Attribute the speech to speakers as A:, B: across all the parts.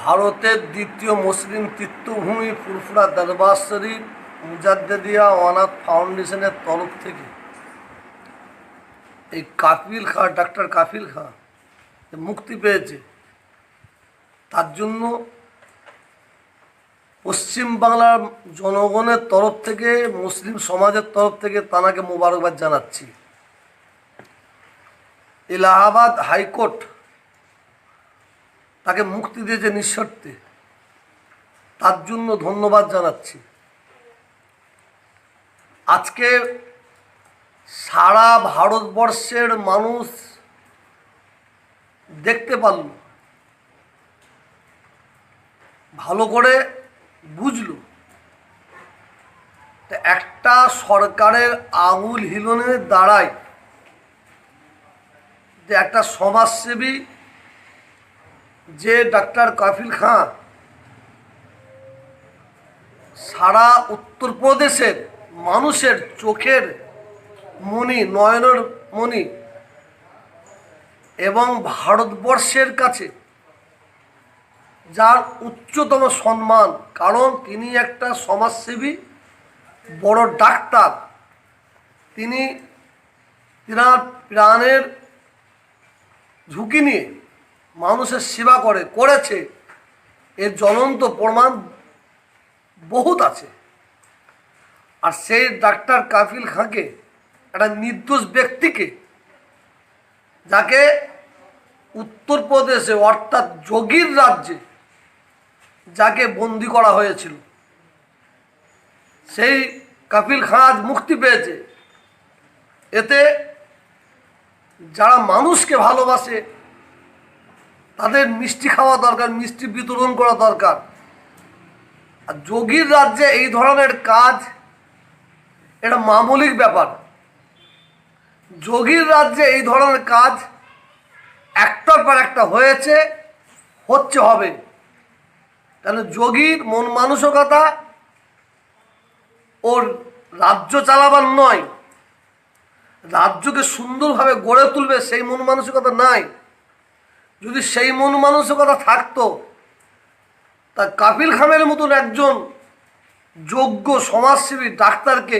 A: ভারতের দ্বিতীয় মুসলিম তীর্থভূমি ফুরফুরা দরবার শরীফ মুজাদ্দেদিয়া অনাথ ফাউন্ডেশনের তরফ থেকে এই কাফিল খাঁ, ডাক্তার কাফিল খাঁ মুক্তি পেয়েছে, তার জন্য পশ্চিমবাংলার জনগণের তরফ থেকে, মুসলিম সমাজের তরফ থেকে তানাকে মোবারকবাদ জানাচ্ছি। এলাহাবাদ হাইকোর্ট তাকে মুক্তি দিয়েছে নিঃশর্তে, তার জন্য ধন্যবাদ জানাচ্ছি। আজকে সারা ভারতবর্ষের মানুষ দেখতে পারল, ভালো করে বুঝলো, একটা সরকারের আঙুল হিলনের দ্বারাই যে একটা সমাজসেবী যে ডাক্তার কাফিল খাঁ সারা উত্তরপ্রদেশের মানুষের চোখের মণি, নয়নের মণি এবং ভারতবর্ষের কাছে যার উচ্চতম সম্মান, কারণ তিনি একটা সমাজসেবী, বড় ডাক্তার, তিনি তিনার প্রাণের ঝুঁকি নিয়ে মানুষের সেবা করেছে, এর জ্বলন্ত প্রমাণ বহুত আছে। আর সেই ডাক্তার কাফিল খাঁকে, একটা নির্দোষ ব্যক্তিকে, যাকে উত্তরপ্রদেশে অর্থাৎ যোগীর রাজ্যে যাকে বন্দি করা হয়েছিল, সেই কাফিল খাঁ আজ মুক্তি পেয়েছে। এতে যারা মানুষকে ভালোবাসে তাদের মিষ্টি খাওয়া দরকার, মিষ্টি বিতরণ করা দরকার। আর যোগীর রাজ্যে এই ধরনের কাজ এটা মামুলিক ব্যাপার। যোগীর রাজ্যে এই ধরনের কাজ একটার পর একটা হয়েছে, হচ্ছে, হবে। কেন যোগীর মন মানসিকতা ওর রাজ্য চালাবার নয়, রাজ্যকে সুন্দরভাবে গড়ে তুলবে সেই মন মানসিকতা নাই। যদি সেই মন মানসিকতা থাকতো, তা কাফিল খানের মতন একজন যোগ্য সমাজসেবী ডাক্তারকে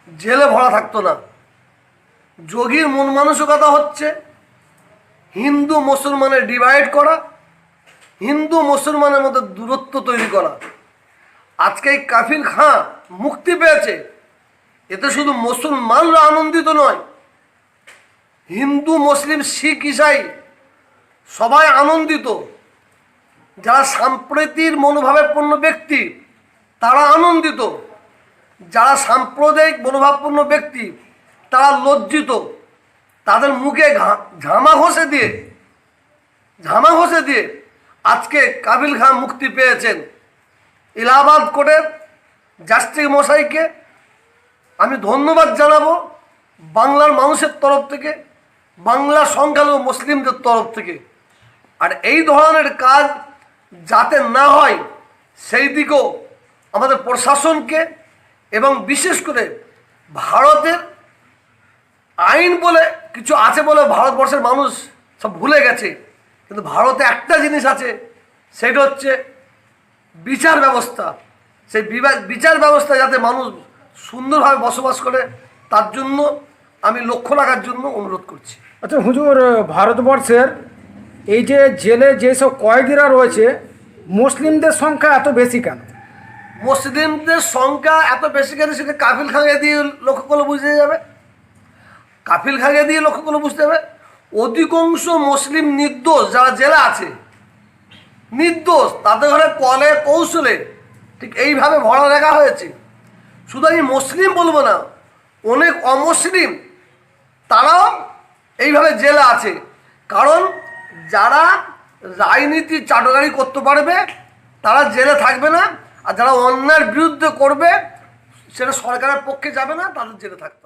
A: জেলে ভরা থাকতো না। যোগীর মন মানসিকতা হচ্ছে হিন্দু মুসলমানের ডিভাইড করা, হিন্দু মুসলমানের মধ্যে দূরত্ব তৈরি করা। আজকে এই কাফিল খাঁ মুক্তি পেয়েছে, এতে শুধু মুসলমানরা আনন্দিত নয়, হিন্দু মুসলিম শিখ ইসাই সবাই আনন্দিত। যারা সাম্প্রতির মনোভাবপূর্ণ ব্যক্তি তারা আনন্দিত, যারা সাম্প্রদায়িক মনোভাবপূর্ণ ব্যক্তি তারা লজ্জিত। তাদের মুখে ঝামা ঘষে দিয়ে আজকে কাফিল খাঁ মুক্তি পেয়েছেন। এলাহাবাদ কোর্টের জাস্টিস মশাইকে আমি ধন্যবাদ জানাবো বাংলার মানুষের তরফ থেকে, বাংলা সংখ্যালঘু মুসলিমদের তরফ থেকে। আর এই ধরনের কাজ যাতে না হয় সেই দিকেও আমাদের প্রশাসনকে এবং বিশেষ করে ভারতের আইন বলে কিছু আছে বলে ভারতবর্ষের মানুষ সব ভুলে গেছে, কিন্তু ভারতে একটা জিনিস আছে, সেটা হচ্ছে বিচার ব্যবস্থা। সেই বিচার ব্যবস্থা যাতে মানুষ সুন্দরভাবে বসবাস করে, তার জন্য আমি লক্ষ্য রাখার জন্য অনুরোধ করছি।
B: আচ্ছা হুজুর, ভারতবর্ষের এই যে জেলে যেসব কয়েদিরা রয়েছে, মুসলিমদের সংখ্যা এত বেশি কেন?
A: মুসলিমদের সংখ্যা এত বেশি কেন সেটা কাফিল খাঁকে দিয়ে লক্ষ্য করলে বুঝতে যাবে। কাফিল খাঁকে দিয়ে লক্ষ্য করলে বুঝতে হবে। অধিকাংশ মুসলিম নির্দোষ যারা জেলে আছে, নির্দোষ, তাদের ঘরে কলে কৌশলে ঠিক এইভাবে ভরা রাখা হয়েছে। শুধু আমি মুসলিম বলবো না, অনেক অমুসলিম তারাও এইভাবে জেলে আছে। কারণ যারা রাজনীতি চাটুকারি করতে পারবে তারা জেলে থাকবে না, আর যারা অন্যায়ের বিরুদ্ধে করবে সেটা সরকারের পক্ষে যাবে না, তাদের জেলে থাকতে হবে।